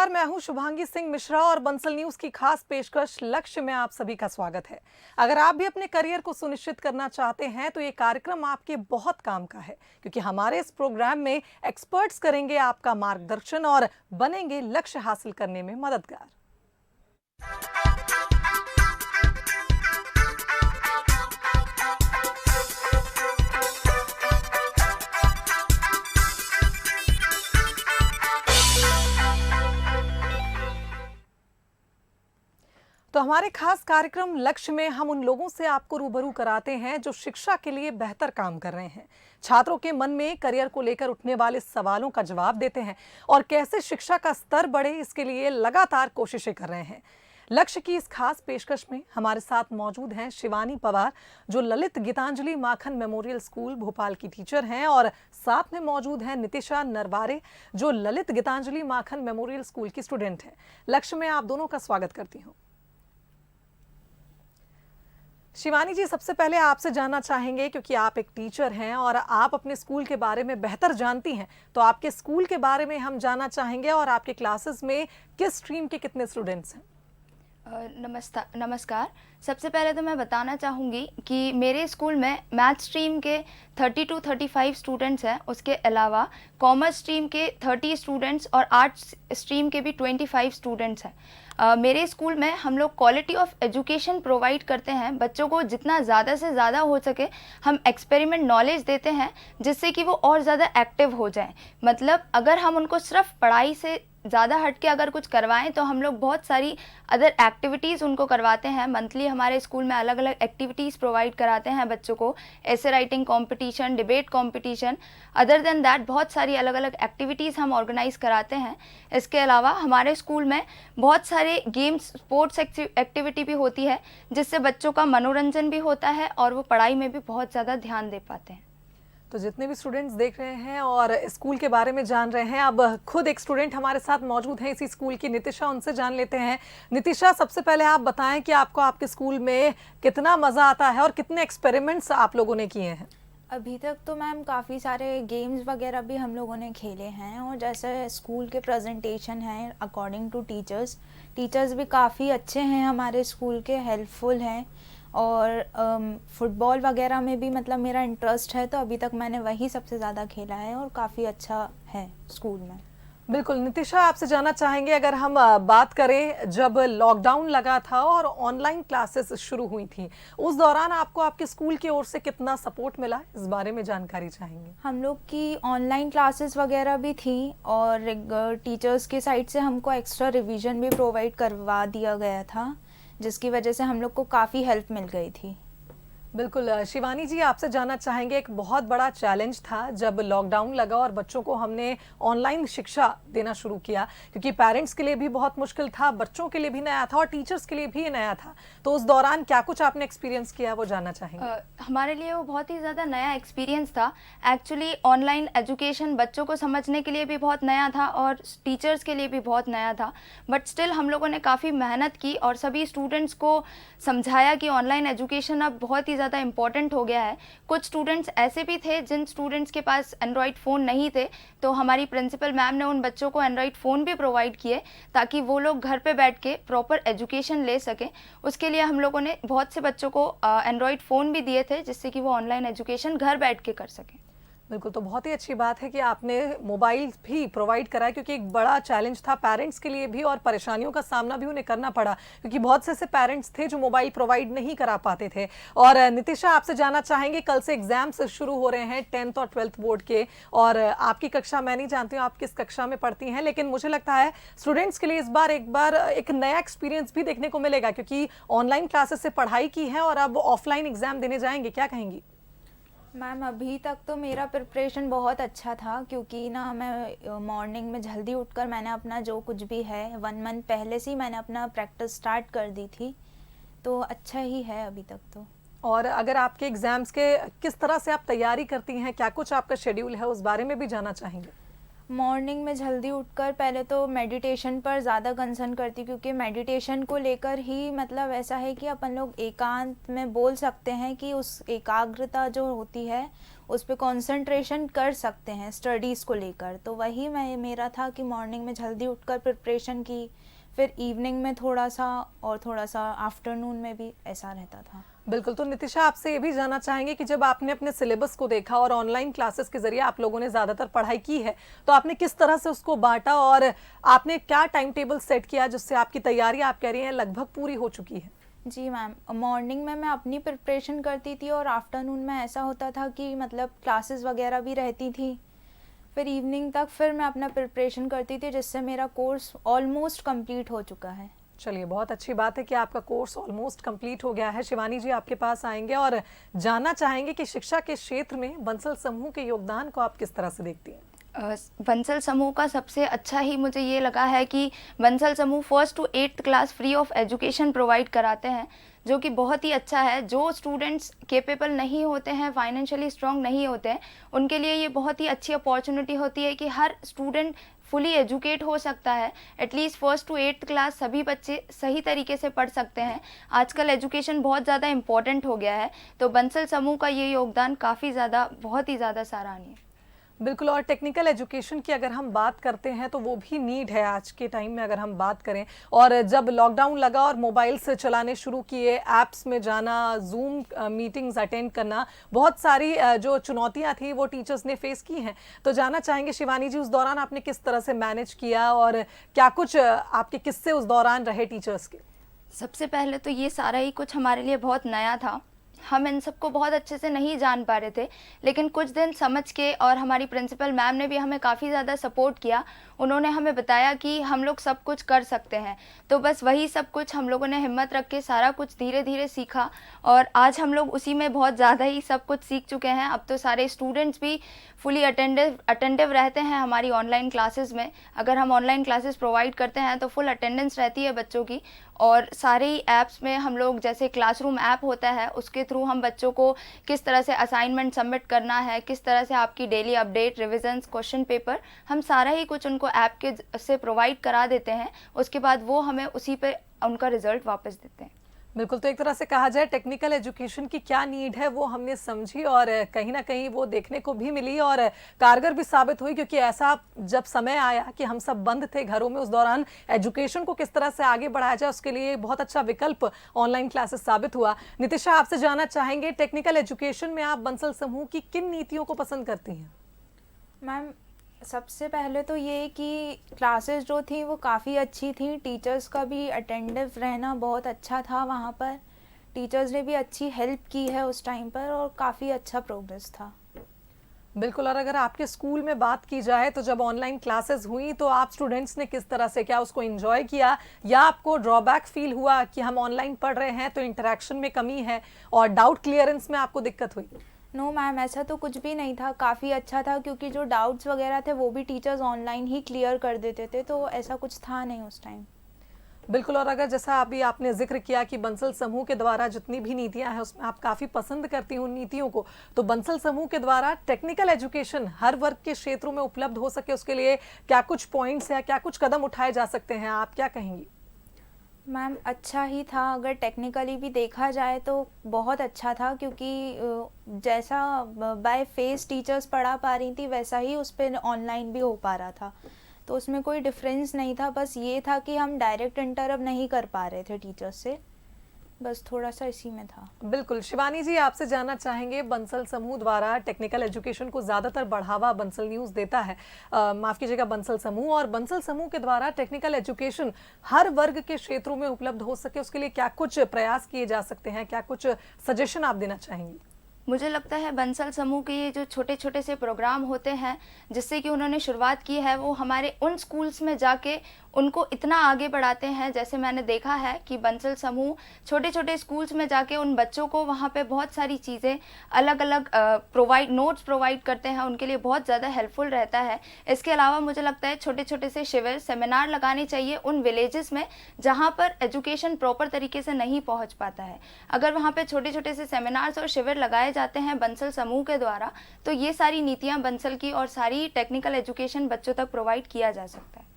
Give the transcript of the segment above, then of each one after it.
नमस्कार, मैं हूं शुभांगी सिंह मिश्रा और बंसल न्यूज की खास पेशकश लक्ष्य में आप सभी का स्वागत है। अगर आप भी अपने करियर को सुनिश्चित करना चाहते हैं तो ये कार्यक्रम आपके बहुत काम का है, क्योंकि हमारे इस प्रोग्राम में एक्सपर्ट्स करेंगे आपका मार्गदर्शन और बनेंगे लक्ष्य हासिल करने में मददगार। तो हमारे खास कार्यक्रम लक्ष्य में हम उन लोगों से आपको रूबरू कराते हैं जो शिक्षा के लिए बेहतर काम कर रहे हैं, छात्रों के मन में करियर को लेकर उठने वाले सवालों का जवाब देते हैं और कैसे शिक्षा का स्तर बढ़े इसके लिए लगातार कोशिशें कर रहे हैं। लक्ष्य की इस खास पेशकश में हमारे साथ मौजूद हैं शिवानी पवार, जो ललित गीतांजलि माखन मेमोरियल स्कूल भोपाल की टीचर हैं, और साथ में मौजूद हैं नितिशा नरवारे, जो ललित गीतांजलि माखन मेमोरियल स्कूल की स्टूडेंट हैं। लक्ष्य में आप दोनों का स्वागत करती हूँ। शिवानी जी, सबसे पहले आपसे जानना चाहेंगे, क्योंकि आप एक टीचर हैं और आप अपने स्कूल के बारे में बेहतर जानती हैं, तो आपके स्कूल के बारे में हम जानना चाहेंगे और आपके क्लासेस में किस स्ट्रीम के कितने स्टूडेंट्स हैं। नमस्कार। सबसे पहले तो मैं बताना चाहूँगी कि मेरे स्कूल में मैथ स्ट्रीम के 30 to 35 स्टूडेंट्स हैं। उसके अलावा कॉमर्स स्ट्रीम के 30 स्टूडेंट्स और आर्ट्स स्ट्रीम के भी 25 स्टूडेंट्स हैं। मेरे स्कूल में हम लोग क्वालिटी ऑफ एजुकेशन प्रोवाइड करते हैं। बच्चों को जितना ज़्यादा से ज़्यादा हो सके हम एक्सपेरिमेंट नॉलेज देते हैं, जिससे कि वो और ज़्यादा एक्टिव हो जाएं। मतलब अगर हम उनको सिर्फ पढ़ाई से ज़्यादा हट के अगर कुछ करवाएं तो हम लोग बहुत सारी अदर एक्टिविटीज़ उनको करवाते हैं। मंथली हमारे स्कूल में अलग अलग एक्टिविटीज़ प्रोवाइड कराते हैं बच्चों को, ऐसे writing competition, debate competition. Other than that बहुत सारी अलग अलग एक्टिविटीज़ हम ऑर्गेनाइज कराते हैं। इसके अलावा हमारे स्कूल में बहुत सारे गेम्स, स्पोर्ट्स एक्टिविटी भी होती है, जिससे बच्चों का मनोरंजन भी होता है और वो पढ़ाई में भी बहुत ज़्यादा ध्यान दे पाते हैं। तो जितने भी स्टूडेंट्स देख रहे हैं और स्कूल के बारे में जान रहे हैं, अब खुद एक स्टूडेंट हमारे साथ मौजूद हैं इसी स्कूल की, नितिशा, उनसे जान लेते हैं। नितिशा, सबसे पहले आप बताएं कि आपको आपके स्कूल में कितना मज़ा आता है और कितने एक्सपेरिमेंट्स आप लोगों ने किए हैं। अभी तक तो मैम काफ़ी सारे गेम्स वगैरह भी हम लोगों ने खेले हैं, और जैसे स्कूल के प्रेजेंटेशन हैं अकॉर्डिंग टू टीचर्स भी काफ़ी अच्छे हैं हमारे स्कूल के, हेल्पफुल हैं। और फुटबॉल वगैरह में भी मतलब मेरा इंटरेस्ट है, तो अभी तक मैंने वही सबसे ज़्यादा खेला है और काफ़ी अच्छा है स्कूल में। बिल्कुल। नितिशा, आपसे जानना चाहेंगे, अगर हम बात करें, जब लॉकडाउन लगा था और ऑनलाइन क्लासेस शुरू हुई थी, उस दौरान आपको आपके स्कूल की ओर से कितना सपोर्ट मिला, इस बारे में जानकारी चाहेंगे। हम लोग की ऑनलाइन क्लासेस वगैरह भी थी और टीचर्स की साइड से हमको एक्स्ट्रा रिवीजन भी प्रोवाइड करवा दिया गया था, जिसकी वजह से हम लोग को काफ़ी हेल्प मिल गई थी। बिल्कुल। शिवानी जी, आपसे जानना चाहेंगे, एक बहुत बड़ा चैलेंज था जब लॉकडाउन लगा और बच्चों को हमने ऑनलाइन शिक्षा देना शुरू किया, क्योंकि पेरेंट्स के लिए भी बहुत मुश्किल था, बच्चों के लिए भी नया था और टीचर्स के लिए भी नया था। तो उस दौरान क्या कुछ आपने एक्सपीरियंस किया, वो जानना चाहेंगे। हमारे लिए वो बहुत ही ज़्यादा नया एक्सपीरियंस था। एक्चुअली ऑनलाइन एजुकेशन बच्चों को समझने के लिए भी बहुत नया था और टीचर्स के लिए भी बहुत नया था, बट स्टिल हम लोगों ने काफ़ी मेहनत की और सभी स्टूडेंट्स को समझाया कि ऑनलाइन एजुकेशन अब बहुत ही ज़्यादा इम्पॉर्टेंट हो गया है। कुछ स्टूडेंट्स ऐसे भी थे जिन स्टूडेंट्स के पास एंड्रॉयड फ़ोन नहीं थे, तो हमारी प्रिंसिपल मैम ने उन बच्चों को एंड्रॉयड फ़ोन भी प्रोवाइड किए, ताकि वो लोग घर पे बैठ के प्रॉपर एजुकेशन ले सकें। उसके लिए हम लोगों ने बहुत से बच्चों को एंड्रॉयड फ़ोन भी दिए थे, जिससे कि वो ऑनलाइन एजुकेशन घर बैठ के कर सकें। बिल्कुल। तो बहुत ही अच्छी बात है कि आपने मोबाइल भी प्रोवाइड कराया, क्योंकि एक बड़ा चैलेंज था पेरेंट्स के लिए भी और परेशानियों का सामना भी उन्हें करना पड़ा, क्योंकि बहुत से ऐसे पेरेंट्स थे जो मोबाइल प्रोवाइड नहीं करा पाते थे। और नितिशा, आपसे जानना चाहेंगे, कल से एग्जाम्स शुरू हो रहे हैं 10th और 12th बोर्ड के, और आपकी कक्षा मैं नहीं जानती हूँ आप किस कक्षा में पढ़ती हैं, लेकिन मुझे लगता है स्टूडेंट्स के लिए इस बार एक नया एक्सपीरियंस भी देखने को मिलेगा, क्योंकि ऑनलाइन क्लासेस से पढ़ाई की है और अब ऑफलाइन एग्जाम देने जाएंगे, क्या कहेंगी। मैम, अभी तक तो मेरा प्रिपरेशन बहुत अच्छा था, क्योंकि ना मैं मॉर्निंग में जल्दी उठकर मैंने अपना जो कुछ भी है 1 मंथ पहले से ही मैंने अपना प्रैक्टिस स्टार्ट कर दी थी, तो अच्छा ही है अभी तक तो। और अगर आपके एग्जाम्स के किस तरह से आप तैयारी करती हैं, क्या कुछ आपका शेड्यूल है, उस बारे में भी जानना चाहेंगे। मॉर्निंग में जल्दी उठकर पहले तो मेडिटेशन पर ज़्यादा कंसर्न करती, क्योंकि मेडिटेशन को लेकर ही मतलब ऐसा है कि अपन लोग एकांत में बोल सकते हैं कि उस एकाग्रता जो होती है उस पे कंसंट्रेशन कर सकते हैं स्टडीज़ को लेकर। तो वही मेरा था कि मॉर्निंग में जल्दी उठकर प्रिपरेशन की, फिर इवनिंग में थोड़ा सा और थोड़ा सा आफ्टरनून में भी, ऐसा रहता था। बिल्कुल। तो नितिशा, आपसे ये भी जानना चाहेंगे कि जब आपने अपने सिलेबस को देखा और ऑनलाइन क्लासेस के जरिए आप लोगों ने ज़्यादातर पढ़ाई की है, तो आपने किस तरह से उसको बांटा और आपने क्या टाइम टेबल सेट किया जिससे आपकी तैयारी, आप कह रही हैं, लगभग पूरी हो चुकी है? जी मैम, मॉर्निंग में मैं अपनी प्रिपरेशन करती थी और आफ्टरनून में ऐसा होता था कि मतलब क्लासेस वगैरह भी रहती थी। फिर इवनिंग तक फिर मैं अपना प्रिपरेशन करती थी, जिससे मेरा कोर्स ऑलमोस्ट कंप्लीट हो चुका है। चलिए, बहुत अच्छी बात है कि आपका कोर्स ऑलमोस्ट कंप्लीट हो गया है। शिवानी जी, आपके पास आएंगे और जानना चाहेंगे कि शिक्षा के क्षेत्र में बंसल समूह के योगदान को आप किस तरह से देखती हैं? बंसल समूह का सबसे अच्छा ही मुझे ये लगा है कि बंसल समूह 1st to 8th class free of education provide कराते हैं, जो कि बहुत ही अच्छा है। जो स्टूडेंट्स केपेबल नहीं होते हैं, फाइनेंशियली स्ट्रांग नहीं होते हैं, उनके लिए ये बहुत ही अच्छी अपॉर्चुनिटी होती है कि हर स्टूडेंट फुली एजुकेट हो सकता है। At least 1st to 8th class सभी बच्चे सही तरीके से पढ़ सकते हैं। आजकल एजुकेशन बहुत ज़्यादा इम्पॉर्टेंट हो गया है, तो बंसल समूह का ये योगदान काफ़ी ज़्यादा, बहुत ही ज़्यादा सराहनीय। बिल्कुल। और टेक्निकल एजुकेशन की अगर हम बात करते हैं तो वो भी नीड है आज के टाइम में, अगर हम बात करें। और जब लॉकडाउन लगा और मोबाइल से चलाने शुरू किए, ऐप्स में जाना, जूम मीटिंग्स अटेंड करना, बहुत सारी जो चुनौतियां थी वो टीचर्स ने फेस की हैं। तो जानना चाहेंगे शिवानी जी, उस दौरान आपने किस तरह से मैनेज किया और क्या कुछ आपके किस्से उस दौरान रहे टीचर्स के? सबसे पहले तो ये सारा ही कुछ हमारे लिए बहुत नया था। हम इन सबको बहुत अच्छे से नहीं जान पा रहे थे, लेकिन कुछ दिन समझ के, और हमारी प्रिंसिपल मैम ने भी हमें काफ़ी ज़्यादा सपोर्ट किया। उन्होंने हमें बताया कि हम लोग सब कुछ कर सकते हैं। तो बस वही सब कुछ हम लोगों ने हिम्मत रख के सारा कुछ धीरे धीरे सीखा, और आज हम लोग उसी में बहुत ज़्यादा ही सब कुछ सीख चुके हैं। अब तो सारे स्टूडेंट्स भी फुली अटेंटिव रहते हैं हमारी ऑनलाइन क्लासेस में। अगर हम ऑनलाइन क्लासेस प्रोवाइड करते हैं तो फुल अटेंडेंस रहती है बच्चों की। और सारे ही ऐप्स में हम लोग, जैसे क्लासरूम ऐप होता है, उसके थ्रू हम बच्चों को किस तरह से असाइनमेंट सबमिट करना है, किस तरह से आपकी daily update, revisions, question paper, हम सारा ही कुछ उनको ऐप के से प्रोवाइड करा देते हैं। उसके बाद वो हमें उसी पे उनका रिजल्ट वापस देते हैं। बिल्कुल। तो एक तरह से कहा जाए, टेक्निकल एजुकेशन की क्या नीड है वो हमने समझी और कहीं ना कहीं वो देखने को भी मिली और कारगर भी साबित हुई, क्योंकि ऐसा जब समय आया कि हम सब बंद थे घरों में, उस दौरान एजुकेशन को किस तरह से आगे बढ़ाया जाए उसके लिए बहुत अच्छा विकल्प ऑनलाइन क्लासेस साबित हुआ। नितिशा, आपसे जानना चाहेंगे, टेक्निकल एजुकेशन में आप बंसल समूह की किन नीतियों को पसंद करती हैं? मैम, सबसे पहले तो ये कि क्लासेस जो थी वो काफ़ी अच्छी थी। टीचर्स का भी अटेंटिव रहना बहुत अच्छा था वहाँ पर। टीचर्स ने भी अच्छी हेल्प की है उस टाइम पर, और काफ़ी अच्छा प्रोग्रेस था। बिल्कुल। और अगर आपके स्कूल में बात की जाए तो जब ऑनलाइन क्लासेस हुई तो आप स्टूडेंट्स ने किस तरह से, क्या उसको एंजॉय किया या आपको ड्रॉबैक फील हुआ कि हम ऑनलाइन पढ़ रहे हैं तो इंटरेक्शन में कमी है और डाउट क्लियरेंस में आपको दिक्कत हुई? नो मैम, ऐसा तो कुछ भी नहीं था, काफ़ी अच्छा था, क्योंकि जो डाउट्स वगैरह थे वो भी टीचर्स ऑनलाइन ही क्लियर कर देते थे, तो ऐसा कुछ था नहीं उस टाइम। बिल्कुल। और अगर जैसा अभी आपने जिक्र किया कि बंसल समूह के द्वारा जितनी भी नीतियां हैं उसमें आप काफ़ी पसंद करती हैं उन नीतियों को, तो बंसल समूह के द्वारा टेक्निकल एजुकेशन हर वर्ग के क्षेत्रों में उपलब्ध हो सके उसके लिए क्या कुछ पॉइंट्स या क्या कुछ कदम उठाए जा सकते हैं, आप क्या कहेंगी? मैम, अच्छा ही था। अगर टेक्निकली भी देखा जाए तो बहुत अच्छा था, क्योंकि जैसा बाय फेस टीचर्स पढ़ा पा रही थी वैसा ही उस पर ऑनलाइन भी हो पा रहा था। तो उसमें कोई डिफरेंस नहीं था, बस ये था कि हम डायरेक्ट इंटरप्ट नहीं कर पा रहे थे टीचर्स से, बस थोड़ा सा इसी में था। बिल्कुल। शिवानी जी, आपसे जानना चाहेंगे, बंसल समूह द्वारा टेक्निकल एजुकेशन को ज़्यादातर बढ़ावा बंसल न्यूज़ देता है, माफ़ कीजिएगा, बंसल समूह, और बंसल समूह के द्वारा टेक्निकल एजुकेशन हर वर्ग के क्षेत्रों में उपलब्ध हो सके उसके लिए क्या कुछ प्रयास किए जा सकते हैं, क्या कुछ सजेशन आप देना चाहेंगी? मुझे लगता है बंसल समूह के ये जो छोटे छोटे से प्रोग्राम होते हैं जिससे कि उन्होंने शुरुआत की है, वो हमारे उन स्कूल्स में जाके उनको इतना आगे बढ़ाते हैं। जैसे मैंने देखा है कि बंसल समूह छोटे छोटे स्कूल्स में जाके उन बच्चों को वहाँ पे बहुत सारी चीज़ें अलग अलग नोट्स प्रोवाइड करते हैं, उनके लिए बहुत ज़्यादा हेल्पफुल रहता है। इसके अलावा मुझे लगता है छोटे छोटे से शिविर, सेमिनार लगाने चाहिए उन विलेजेस में जहाँ पर एजुकेशन प्रॉपर तरीके से नहीं पहुँच पाता है। अगर वहाँ पर छोटे छोटे से सेमिनार्स और शिविर लगाए जाते हैं बंसल समूह के द्वारा, तो ये सारी नीतियाँ बंसल की और सारी टेक्निकल एजुकेशन बच्चों तक प्रोवाइड किया जा सकता है।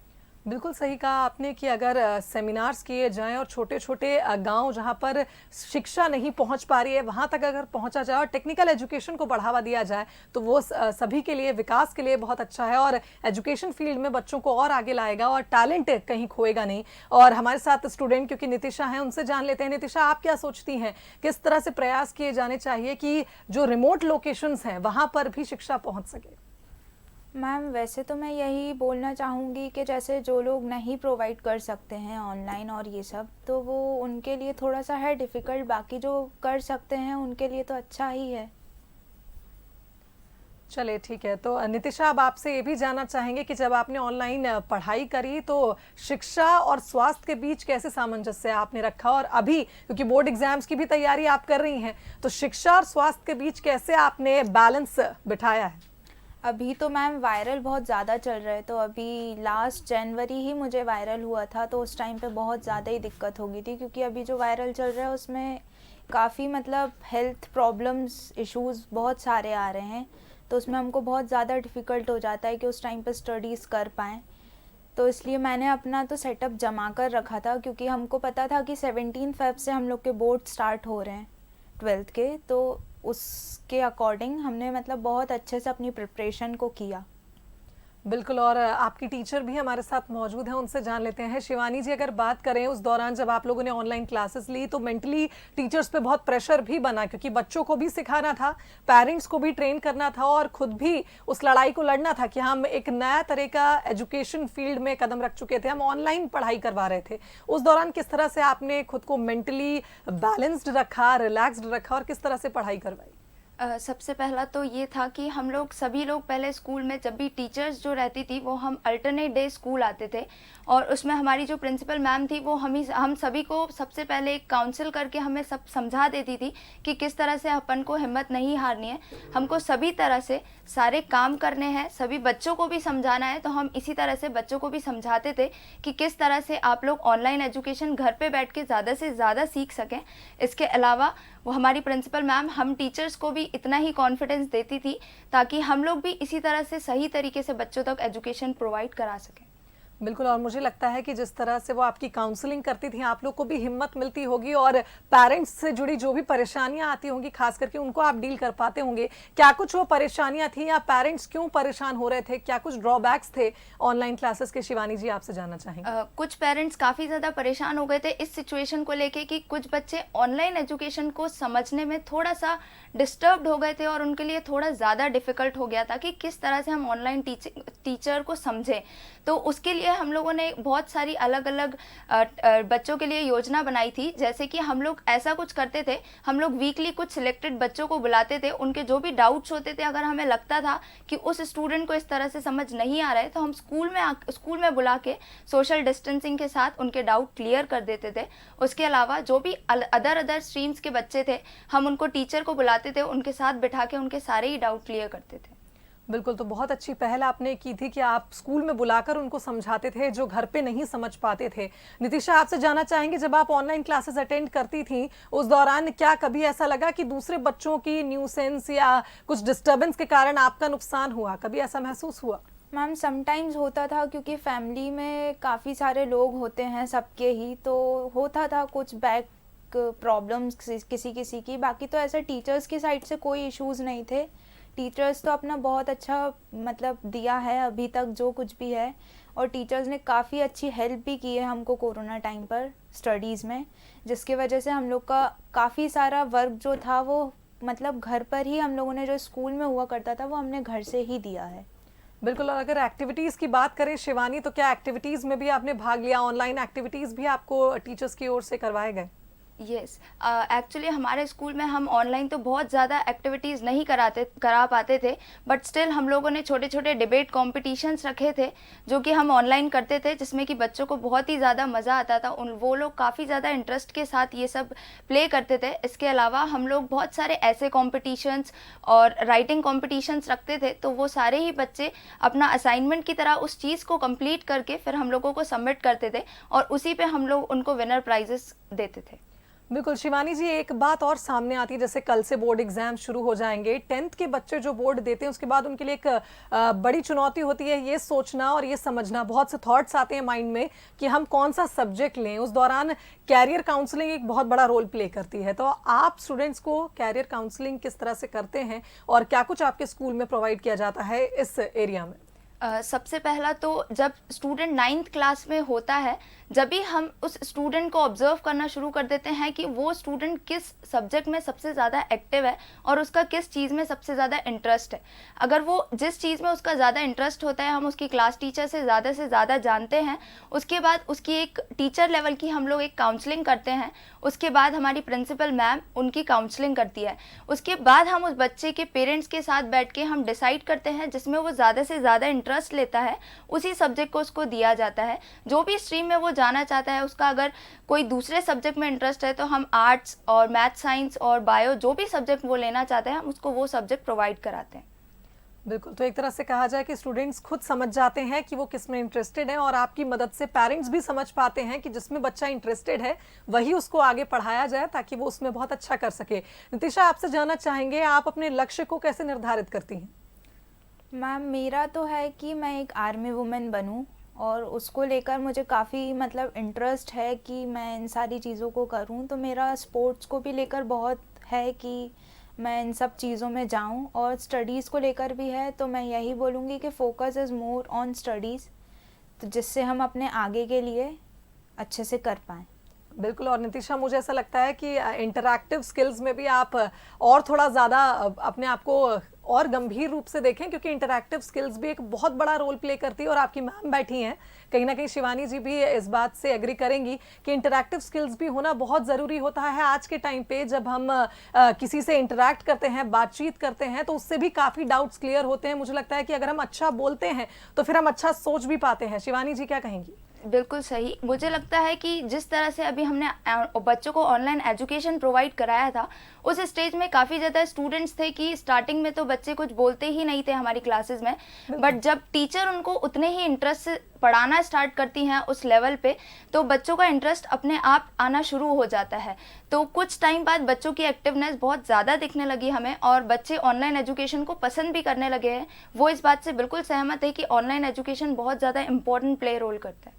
बिल्कुल सही कहा आपने कि अगर सेमिनार्स किए जाएं और छोटे छोटे गांव जहां पर शिक्षा नहीं पहुंच पा रही है वहां तक अगर पहुंचा जाए और टेक्निकल एजुकेशन को बढ़ावा दिया जाए तो वो सभी के लिए, विकास के लिए बहुत अच्छा है और एजुकेशन फील्ड में बच्चों को और आगे लाएगा और टैलेंट कहीं खोएगा नहीं। और हमारे साथ स्टूडेंट क्योंकि नितिशा हैं, उनसे जान लेते हैं। नितिशा, आप क्या सोचती हैं, किस तरह से प्रयास किए जाने चाहिए कि जो रिमोट लोकेशंस हैं वहां पर भी शिक्षा पहुंच सके? मैम वैसे तो मैं यही बोलना चाहूँगी कि जैसे जो लोग नहीं प्रोवाइड कर सकते हैं ऑनलाइन और ये सब, तो वो उनके लिए थोड़ा सा है डिफ़िकल्ट। बाकी जो कर सकते हैं उनके लिए तो अच्छा ही है। चलिए ठीक है। तो नितिशा, अब आपसे ये भी जानना चाहेंगे कि जब आपने ऑनलाइन पढ़ाई करी तो शिक्षा और स्वास्थ्य के बीच कैसे सामंजस्य आपने रखा, और अभी क्योंकि बोर्ड एग्जाम्स की भी तैयारी आप कर रही हैं तो शिक्षा और स्वास्थ्य के बीच कैसे आपने बैलेंस बिठाया है? अभी तो मैम वायरल बहुत ज़्यादा चल रहा है, तो अभी लास्ट जनवरी ही मुझे वायरल हुआ था, तो उस टाइम पे बहुत ज़्यादा ही दिक्कत हो गई थी, क्योंकि अभी जो वायरल चल रहा है उसमें काफ़ी मतलब हेल्थ प्रॉब्लम्स, इश्यूज़ बहुत सारे आ रहे हैं, तो उसमें हमको बहुत ज़्यादा डिफ़िकल्ट हो जाता है कि उस टाइम पे स्टडीज़ कर पाएँ। तो इसलिए मैंने अपना तो सेटअप जमा कर रखा था, क्योंकि हमको पता था कि 17 फ़ेब से हम लोग के बोर्ड स्टार्ट हो रहे हैं 12th के, तो उसके अकॉर्डिंग हमने मतलब बहुत अच्छे से अपनी प्रिपरेशन को किया। बिल्कुल। और आपकी टीचर भी हमारे साथ मौजूद हैं, उनसे जान लेते हैं। शिवानी जी, अगर बात करें उस दौरान जब आप लोगों ने ऑनलाइन क्लासेस ली तो मेंटली टीचर्स पे बहुत प्रेशर भी बना, क्योंकि बच्चों को भी सिखाना था, पेरेंट्स को भी ट्रेन करना था और खुद भी उस लड़ाई को लड़ना था कि हम एक नया तरह का एजुकेशन फील्ड में कदम रख चुके थे, हम ऑनलाइन पढ़ाई करवा रहे थे। उस दौरान किस तरह से आपने खुद को मेंटली बैलेंस्ड रखा, रिलैक्स्ड रखा और किस तरह से पढ़ाई करवाई? सबसे पहला तो ये था कि हम लोग सभी लोग पहले स्कूल में जब भी टीचर्स जो रहती थी वो हम अल्टरनेट डे स्कूल आते थे, और उसमें हमारी जो प्रिंसिपल मैम थी वो हम सभी को सबसे पहले एक काउंसिल करके हमें सब समझा देती थी कि किस तरह से अपन को हिम्मत नहीं हारनी है, हमको सभी तरह से सारे काम करने हैं, सभी बच्चों को भी समझाना है। तो हम इसी तरह से बच्चों को भी समझाते थे कि किस तरह से आप लोग ऑनलाइन एजुकेशन घर पे बैठ के ज़्यादा से ज़्यादा सीख सकें। इसके अलावा वो हमारी प्रिंसिपल मैम हम टीचर्स को भी इतना ही कॉन्फिडेंस देती थी ताकि हम लोग भी इसी तरह से सही तरीके से बच्चों तक एजुकेशन प्रोवाइड करा सकें। बिल्कुल। और मुझे लगता है कि जिस तरह से वो आपकी काउंसलिंग करती थी, आप लोग को भी हिम्मत मिलती होगी और पेरेंट्स से जुड़ी जो भी परेशानियां आती होंगी खास करके उनको आप डील कर पाते होंगे। क्या कुछ वो परेशानियां थी या पेरेंट्स क्यों परेशान हो रहे थे, क्या कुछ ड्रॉबैक्स थे ऑनलाइन क्लासेस के? शिवानी जी, आपसे जानना चाहेंगे। कुछ पेरेंट्स काफ़ी ज़्यादा परेशान हो गए थे इस सिचुएशन को लेके कि कुछ बच्चे ऑनलाइन एजुकेशन को समझने में थोड़ा सा डिस्टर्ब्ड हो गए थे और उनके लिए थोड़ा ज़्यादा डिफ़िकल्ट हो गया था कि किस तरह से हम ऑनलाइन टीचर को समझें। तो उसके लिए हम लोगों ने बहुत सारी अलग अलग बच्चों के लिए योजना बनाई थी। जैसे कि हम लोग ऐसा कुछ करते थे, हम लोग वीकली कुछ सिलेक्टेड बच्चों को बुलाते थे, उनके जो भी डाउट्स होते थे, अगर हमें लगता था कि उस स्टूडेंट को इस तरह से समझ नहीं आ रहा है तो हम स्कूल में बुला के सोशल डिस्टेंसिंग के साथ उनके डाउट क्लियर कर देते थे। उसके अलावा जो भी अदर स्ट्रीम्स के बच्चे थे, हम उनको टीचर को बुलाते थे, उनके साथ बिठा के उनके सारे ही डाउट क्लियर करते थे। बिल्कुल। तो बहुत अच्छी पहल आपने की थी कि आप स्कूल में बुलाकर उनको समझाते थे जो घर पे नहीं समझ पाते थे। नितिशा, आपसे जानना चाहेंगे, जब आप ऑनलाइन क्लासेस अटेंड करती थी उस दौरान क्या कभी ऐसा लगा कि दूसरे बच्चों की न्यूसेंस या कुछ डिस्टर्बेंस के कारण आपका नुकसान हुआ, कभी ऐसा महसूस हुआ? मैम समटाइम्स होता था, क्योंकि फैमिली में काफ़ी सारे लोग होते हैं सबके ही, तो होता था कुछ बैक प्रॉब्लम्स किसी की। बाकी तो ऐसे टीचर्स की साइड से कोई इश्यूज़ नहीं थे। टीचर्स तो अपना बहुत अच्छा मतलब दिया है अभी तक जो कुछ भी है, और टीचर्स ने काफ़ी अच्छी हेल्प भी की है हमको कोरोना टाइम पर स्टडीज़ में, जिसकी वजह से हम लोग का काफ़ी सारा वर्क जो था वो मतलब घर पर ही हम लोगों ने, जो स्कूल में हुआ करता था वो हमने घर से ही दिया है। बिल्कुल। और अगर एक्टिविटीज़ की बात करें शिवानी, तो क्या एक्टिविटीज़ में भी आपने भाग लिया? ऑनलाइन एक्टिविटीज़ भी आपको टीचर्स की ओर से करवाए गए? यस, एक्चुअली हमारे स्कूल में हम ऑनलाइन तो बहुत ज़्यादा एक्टिविटीज़ नहीं करा पाते थे, बट स्टिल हम लोगों ने छोटे छोटे डिबेट कॉम्पिटिशन्स रखे थे जो कि हम ऑनलाइन करते थे, जिसमें कि बच्चों को बहुत ही ज़्यादा मज़ा आता था। वो लोग काफ़ी ज़्यादा इंटरेस्ट के साथ ये सब प्ले करते थे। इसके अलावा हम लोग बहुत सारे ऐसे कॉम्पिटिशन्स और राइटिंग कॉम्पिटिशन्स रखते थे, तो वो सारे ही बच्चे अपना असाइनमेंट की तरह उस चीज़ को कंप्लीट करके फिर हम लोगों को सबमिट करते थे और उसी पे हम लोग उनको विनर प्राइजेस देते थे। बिल्कुल शिवानी जी, एक बात और सामने आती है, जैसे कल से बोर्ड एग्जाम शुरू हो जाएंगे, 10th के बच्चे जो बोर्ड देते हैं उसके बाद उनके लिए एक बड़ी चुनौती होती है ये सोचना और ये समझना, बहुत से थॉट्स आते हैं माइंड में कि हम कौन सा सब्जेक्ट लें। उस दौरान कैरियर काउंसलिंग एक बहुत बड़ा रोल प्ले करती है। तो आप स्टूडेंट्स को कैरियर काउंसलिंग किस तरह से करते हैं और क्या कुछ आपके स्कूल में प्रोवाइड किया जाता है इस एरिया में? सबसे पहला तो जब स्टूडेंट 9th क्लास में होता है, जब भी हम उस स्टूडेंट को ऑब्जर्व करना शुरू कर देते हैं कि वो स्टूडेंट किस सब्जेक्ट में सबसे ज़्यादा एक्टिव है और उसका किस चीज़ में सबसे ज़्यादा इंटरेस्ट है। अगर वो जिस चीज़ में उसका ज़्यादा इंटरेस्ट होता है, हम उसकी क्लास टीचर से ज़्यादा जानते हैं। उसके बाद उसकी एक टीचर लेवल की हम लोग एक काउंसलिंग करते हैं। उसके बाद हमारी प्रिंसिपल मैम उनकी काउंसलिंग करती है। उसके बाद हम उस बच्चे के पेरेंट्स के साथ बैठ के हम डिसाइड करते हैं जिसमें वो ज़्यादा से ज़्यादा इंटरेस्ट लेता है, उसी सब्जेक्ट को उसको दिया जाता है। जो भी स्ट्रीम में वो जाना चाहता है, उसका अगर कोई दूसरे सब्जेक्ट में इंटरेस्ट है तो हम आर्ट्स और मैथ, साइंस और बायो, जो भी सब्जेक्ट वो लेना चाहते हैं, हम उसको वो सब्जेक्ट प्रोवाइड कराते हैं। बिल्कुल, तो एक तरह से कहा जाए कि स्टूडेंट्स खुद समझ जाते हैं कि वो किस में इंटरेस्टेड हैं और आपकी मदद से पेरेंट्स भी समझ पाते हैं कि जिसमें बच्चा इंटरेस्टेड है वही उसको आगे पढ़ाया जाए ताकि वो उसमें बहुत अच्छा कर सके। नितिशा, आपसे जानना चाहेंगे, आप अपने लक्ष्य को कैसे निर्धारित करती हैं? मैम, मेरा तो है कि मैं एक आर्मी वुमेन बनूं और उसको लेकर मुझे काफ़ी मतलब इंटरेस्ट है कि मैं इन सारी चीज़ों को करूं। तो मेरा स्पोर्ट्स को भी लेकर बहुत है कि मैं इन सब चीज़ों में जाऊं, और स्टडीज़ को लेकर भी है। तो मैं यही बोलूँगी कि focus is more on studies, तो जिससे हम अपने आगे के लिए अच्छे से कर पाएँ। बिल्कुल, और नितिशा, मुझे ऐसा लगता है कि इंटरैक्टिव स्किल्स में भी आप और थोड़ा ज़्यादा अपने आप को और गंभीर रूप से देखें, क्योंकि इंटरैक्टिव स्किल्स भी एक बहुत बड़ा रोल प्ले करती है। और आपकी मैम बैठी हैं, कहीं ना कहीं शिवानी जी भी इस बात से एग्री करेंगी कि इंटरैक्टिव स्किल्स भी होना बहुत ज़रूरी होता है आज के टाइम पे। जब हम किसी से इंटरैक्ट करते हैं, बातचीत करते हैं, तो उससे भी काफ़ी डाउट्स क्लियर होते हैं। मुझे लगता है कि अगर हम अच्छा बोलते हैं तो फिर हम अच्छा सोच भी पाते हैं। शिवानी जी क्या कहेंगी? बिल्कुल सही। मुझे लगता है कि जिस तरह से अभी हमने बच्चों को ऑनलाइन एजुकेशन प्रोवाइड कराया था, उस स्टेज में काफ़ी ज़्यादा स्टूडेंट्स थे कि स्टार्टिंग में तो बच्चे कुछ बोलते ही नहीं थे हमारी क्लासेस में, बट जब टीचर उनको उतने ही इंटरेस्ट से पढ़ाना स्टार्ट करती हैं उस लेवल पे, तो बच्चों का इंटरेस्ट अपने आप आना शुरू हो जाता है। तो कुछ टाइम बाद बच्चों की एक्टिवनेस बहुत ज़्यादा दिखने लगी हमें, और बच्चे ऑनलाइन एजुकेशन को पसंद भी करने लगे हैं। वो इस बात से बिल्कुल सहमत है कि ऑनलाइन एजुकेशन बहुत ज़्यादा इंपॉर्टेंट प्ले रोल करता है।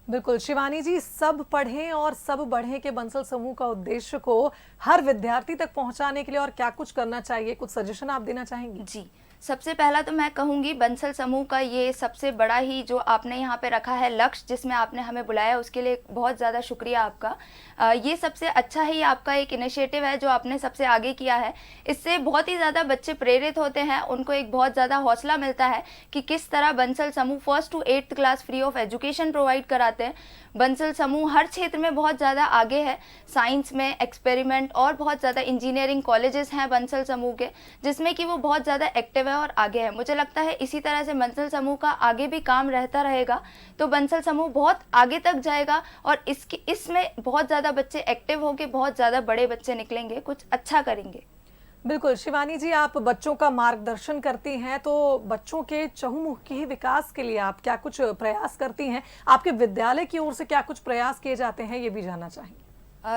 बिल्कुल शिवानी जी, सब पढ़ें और सब बढ़ें के बंसल समूह का उद्देश्य को हर विद्यार्थी तक पहुंचाने के लिए और क्या कुछ करना चाहिए, कुछ सजेशन आप देना चाहेंगी? जी, सबसे पहला तो मैं कहूँगी बंसल समूह का ये सबसे बड़ा ही जो आपने यहाँ पे रखा है लक्ष्य, जिसमें आपने हमें बुलाया, उसके लिए बहुत ज़्यादा शुक्रिया आपका। ये सबसे अच्छा ही आपका एक इनिशिएटिव है जो आपने सबसे आगे किया है। इससे बहुत ही ज़्यादा बच्चे प्रेरित होते हैं, उनको एक बहुत ज़्यादा हौसला मिलता है कि किस तरह बंसल समूह 1st to 8th class free of education provide कराते हैं। बंसल समूह हर क्षेत्र में बहुत ज़्यादा आगे है, साइंस में एक्सपेरिमेंट और बहुत ज़्यादा इंजीनियरिंग कॉलेजेस हैं बंसल समूह के, जिसमें कि वो बहुत ज़्यादा एक्टिव है और आगे है। मुझे लगता है इसी तरह से बंसल समूह का आगे भी काम रहता रहेगा तो बंसल समूह बहुत आगे तक जाएगा और इसमें बहुत ज़्यादा बच्चे एक्टिव होकर बहुत ज़्यादा बड़े बच्चे निकलेंगे, कुछ अच्छा करेंगे। बिल्कुल शिवानी जी, आप बच्चों का मार्गदर्शन करती हैं, तो बच्चों के चहुमुखी विकास के लिए आप क्या कुछ प्रयास करती हैं? आपके विद्यालय की ओर से क्या कुछ प्रयास किए जाते हैं, ये भी जानना चाहेंगे।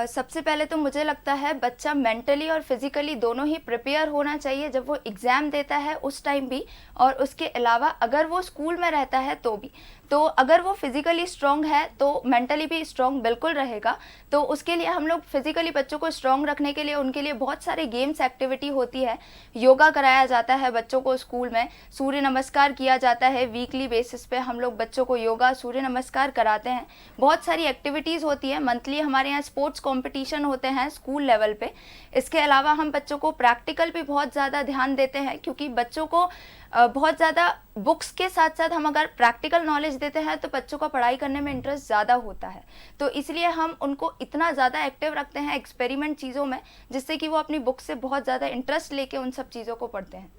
सबसे पहले तो मुझे लगता है बच्चा मेंटली और फिजिकली दोनों ही प्रिपेयर होना चाहिए जब वो एग्ज़ाम देता है उस टाइम भी, और उसके अलावा अगर वो स्कूल में रहता है तो भी। तो अगर वो फिजिकली स्ट्रॉन्ग है तो मेंटली भी स्ट्रॉन्ग बिल्कुल रहेगा। तो उसके लिए हम लोग फिजिकली बच्चों को स्ट्रॉन्ग रखने के लिए उनके लिए बहुत सारे गेम्स एक्टिविटी होती है, योगा कराया जाता है बच्चों को स्कूल में, सूर्य नमस्कार किया जाता है, वीकली बेसिस पे हम लोग बच्चों को योगा सूर्य नमस्कार कराते हैं। बहुत सारी एक्टिविटीज़ होती है, मंथली हमारे यहाँ स्पोर्ट्स कॉम्पिटिशन होते हैं स्कूल लेवल पे। इसके अलावा हम बच्चों को प्रैक्टिकल भी बहुत ज़्यादा ध्यान देते हैं, क्योंकि बच्चों को बहुत ज़्यादा बुक्स के साथ साथ हम अगर प्रैक्टिकल नॉलेज देते हैं तो बच्चों का पढ़ाई करने में इंटरेस्ट ज़्यादा होता है। तो इसलिए हम उनको इतना ज़्यादा एक्टिव रखते हैं एक्सपेरिमेंट चीज़ों में, जिससे कि वो अपनी बुक से बहुत ज़्यादा इंटरेस्ट लेके उन सब चीज़ों को पढ़ते हैं।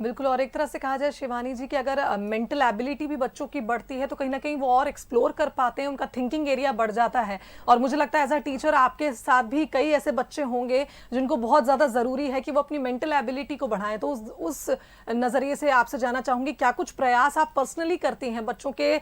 बिल्कुल, और एक तरह से कहा जाए शिवानी जी कि अगर मेंटल एबिलिटी भी बच्चों की बढ़ती है तो कहीं ना कहीं वो और एक्सप्लोर कर पाते हैं, उनका थिंकिंग एरिया बढ़ जाता है। और मुझे लगता है एज अ टीचर आपके साथ भी कई ऐसे बच्चे होंगे जिनको बहुत ज़्यादा ज़रूरी है कि वो अपनी मेंटल एबिलिटी को बढ़ाएं। तो उस नज़रिए से आपसे जानना चाहूँगी, क्या कुछ प्रयास आप पर्सनली करती हैं बच्चों के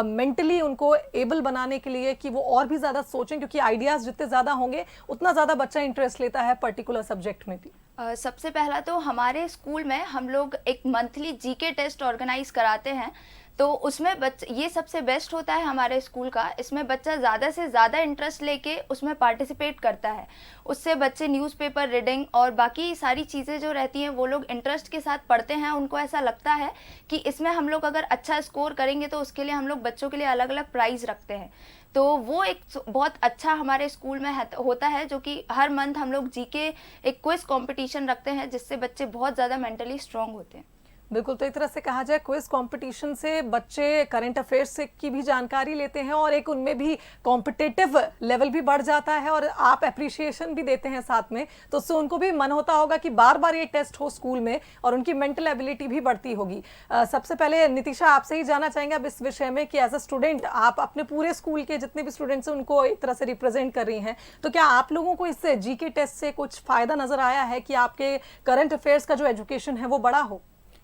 मेंटली उनको एबल बनाने के लिए कि वो और भी ज़्यादा सोचें, क्योंकि आइडियाज़ जितने ज़्यादा होंगे उतना ज़्यादा बच्चा इंटरेस्ट लेता है पर्टिकुलर सब्जेक्ट में भी। सबसे पहला तो हमारे स्कूल में हम लोग एक मंथली जीके टेस्ट ऑर्गेनाइज कराते हैं। तो उसमें ये सबसे बेस्ट होता है हमारे स्कूल का। इसमें बच्चा ज़्यादा से ज़्यादा इंटरेस्ट लेके उसमें पार्टिसिपेट करता है। उससे बच्चे न्यूज़पेपर रीडिंग और बाकी सारी चीज़ें जो रहती हैं वो लोग इंटरेस्ट के साथ पढ़ते हैं। उनको ऐसा लगता है कि इसमें हम लोग अगर अच्छा स्कोर करेंगे तो उसके लिए हम लोग बच्चों के लिए अलग अलग प्राइज़ रखते हैं। तो वो एक बहुत अच्छा हमारे स्कूल में होता है, जो कि हर मंथ हम लोग जीके एक क्विज कंपटीशन रखते हैं जिससे बच्चे बहुत ज़्यादा मेंटली स्ट्रांग होते हैं। बिल्कुल, तो एक तरह से कहा जाए क्विज कंपटीशन से बच्चे करंट अफेयर्स से की भी जानकारी लेते हैं और एक उनमें भी कॉम्पिटिटिव लेवल भी बढ़ जाता है और आप एप्रिशिएशन भी देते हैं साथ में, तो उससे उनको भी मन होता होगा कि बार बार ये टेस्ट हो स्कूल में और उनकी मेंटल एबिलिटी भी बढ़ती होगी। सबसे पहले नितिशा आपसे ही जानना चाहेंगे अब इस विषय में कि एज अ स्टूडेंट आप अपने पूरे स्कूल के जितने भी स्टूडेंट्स हैं उनको एक तरह से रिप्रेजेंट कर रही हैं, तो क्या आप लोगों को इससे जीके टेस्ट से कुछ फ़ायदा नज़र आया है कि आपके करंट अफेयर्स का जो एजुकेशन है वो बड़ा हो?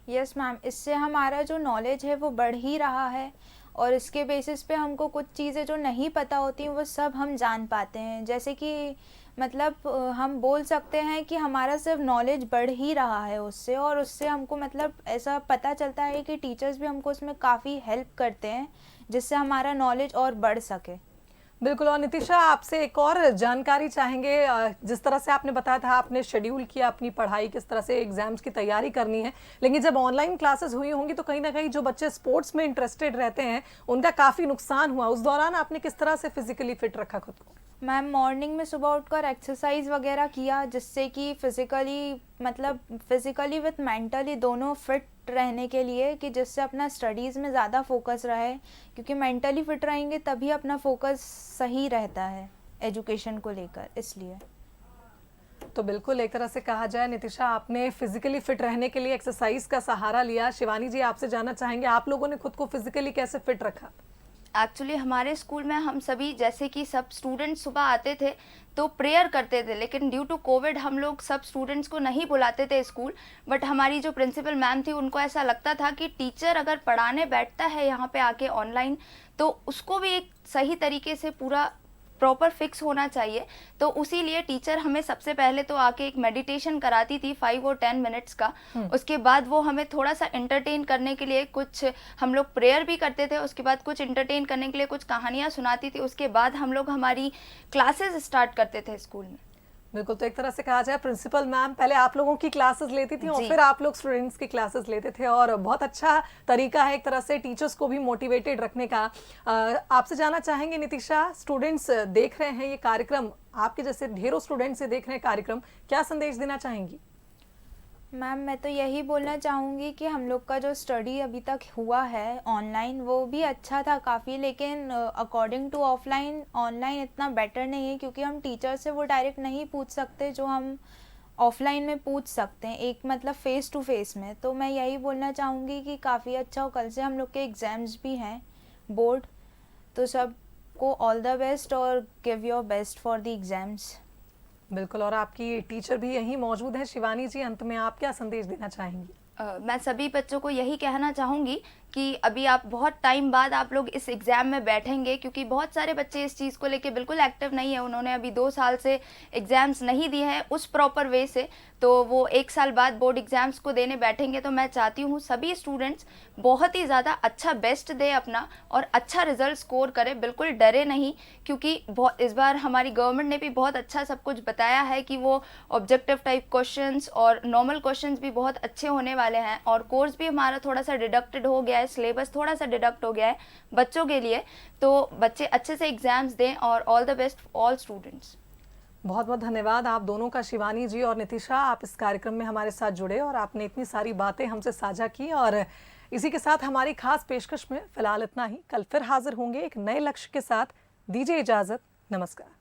यस मैम, इससे हमारा जो नॉलेज है वो बढ़ ही रहा है और इसके बेसिस पे हमको कुछ चीज़ें जो नहीं पता होती हैं वो सब हम जान पाते हैं। जैसे कि मतलब हम बोल सकते हैं कि हमारा सिर्फ नॉलेज बढ़ ही रहा है उससे, और उससे हमको मतलब ऐसा पता चलता है कि टीचर्स भी हमको उसमें काफ़ी हेल्प करते हैं जिससे हमारा नॉलेज और बढ़ सके। बिल्कुल, और नितिशा आपसे एक और जानकारी चाहेंगे। जिस तरह से आपने बताया था आपने शेड्यूल किया अपनी पढ़ाई, किस तरह से एग्जाम्स की तैयारी करनी है, लेकिन जब ऑनलाइन क्लासेस हुई होंगी तो कहीं ना कहीं जो बच्चे स्पोर्ट्स में इंटरेस्टेड रहते हैं उनका काफ़ी नुकसान हुआ। उस दौरान आपने किस तरह से फिजिकली फिट रखा खुद को? मैम, मॉर्निंग में सुबह उठकर एक्सरसाइज वगैरह किया जिससे कि फिज़िकली विथ मेंटली दोनों फिट रहने के लिए, कि जिससे अपना स्टडीज़ में ज़्यादा फोकस रहे, क्योंकि मेंटली फिट रहेंगे तभी अपना फोकस सही रहता है एजुकेशन को लेकर, इसलिए। तो बिल्कुल एक तरह से कहा जाए नितिशा आपने फिजिकली फिट रहने के लिए एक्सरसाइज का सहारा लिया। शिवानी जी आपसे जानना चाहेंगे आप लोगों ने खुद को फिजिकली कैसे फिट रखा? एक्चुअली हमारे स्कूल में हम सभी जैसे कि सब स्टूडेंट्स सुबह आते थे तो प्रेयर करते थे, लेकिन ड्यू टू कोविड हम लोग सब स्टूडेंट्स को नहीं बुलाते थे स्कूल। बट हमारी जो प्रिंसिपल मैम थी उनको ऐसा लगता था कि टीचर अगर पढ़ाने बैठता है यहाँ पे आके ऑनलाइन तो उसको भी एक सही तरीके से पूरा प्रॉपर फिक्स होना चाहिए। तो उसी लिए टीचर हमें सबसे पहले तो आके एक मेडिटेशन कराती थी 5 और 10 मिनट्स का। उसके बाद वो हमें थोड़ा सा एंटरटेन करने के लिए कुछ हम लोग प्रेयर भी करते थे, उसके बाद कुछ एंटरटेन करने के लिए कुछ कहानियाँ सुनाती थी। उसके बाद हम लोग हमारी क्लासेस स्टार्ट करते थे स्कूल में। बिल्कुल, तो एक तरह से कहा जाए प्रिंसिपल मैम पहले आप लोगों की क्लासेस लेती थी और फिर आप लोग स्टूडेंट्स की क्लासेस लेते थे, और बहुत अच्छा तरीका है एक तरह से टीचर्स को भी मोटिवेटेड रखने का। आपसे जानना चाहेंगे नितिशा, स्टूडेंट्स देख रहे हैं ये कार्यक्रम, आपके जैसे ढेरों स्टूडेंट्स से देख रहे हैं कार्यक्रम, क्या संदेश देना चाहेंगी? मैम, मैं तो यही बोलना चाहूँगी कि हम लोग का जो स्टडी अभी तक हुआ है ऑनलाइन वो भी अच्छा था काफ़ी, लेकिन अकॉर्डिंग टू ऑफलाइन ऑनलाइन इतना बेटर नहीं है, क्योंकि हम टीचर से वो डायरेक्ट नहीं पूछ सकते जो हम ऑफलाइन में पूछ सकते हैं, एक मतलब फ़ेस टू फेस में। तो मैं यही बोलना चाहूँगी कि काफ़ी अच्छा हो। कल से हम लोग के एग्ज़ाम्स भी हैं बोर्ड, तो सबको ऑल द बेस्ट और give your best for the exams. बिल्कुल, और आपकी टीचर भी यहीं मौजूद हैं। शिवानी जी, अंत में आप क्या संदेश देना चाहेंगी? मैं सभी बच्चों को यही कहना चाहूँगी कि अभी आप बहुत टाइम बाद आप लोग इस एग्ज़ाम में बैठेंगे, क्योंकि बहुत सारे बच्चे इस चीज़ को लेके बिल्कुल एक्टिव नहीं है। उन्होंने अभी 2 साल से एग्ज़ाम्स नहीं दिए हैं उस प्रॉपर वे से, तो वो 1 साल बाद बोर्ड एग्ज़ाम्स को देने बैठेंगे। तो मैं चाहती हूँ सभी स्टूडेंट्स बहुत ही ज़्यादा अच्छा बेस्ट दे अपना और अच्छा रिजल्ट स्कोर करें, बिल्कुल डरे नहीं, क्योंकि इस बार हमारी गवर्नमेंट ने भी बहुत अच्छा सब कुछ बताया है कि वो ऑब्जेक्टिव टाइप क्वेश्चंस और नॉर्मल क्वेश्चंस भी बहुत अच्छे होने वाले हैं, और कोर्स भी हमारा थोड़ा सा डिडक्टेड हो गया है, सिलेबस थोड़ा सा डिडक्ट हो गया है बच्चों के लिए। तो बच्चे अच्छे से एग्जाम्स दें और all the best all students. बहुत बहुत धन्यवाद आप दोनों का, शिवानी जी और नितिशा, आप इस कार्यक्रम में हमारे साथ जुड़े और आपने इतनी सारी बातें हमसे साझा की। और इसी के साथ हमारी खास पेशकश में फिलहाल इतना ही। कल फिर हाजिर होंगे एक नए लक्ष्य के साथ। दीजिए इजाजत, नमस्कार।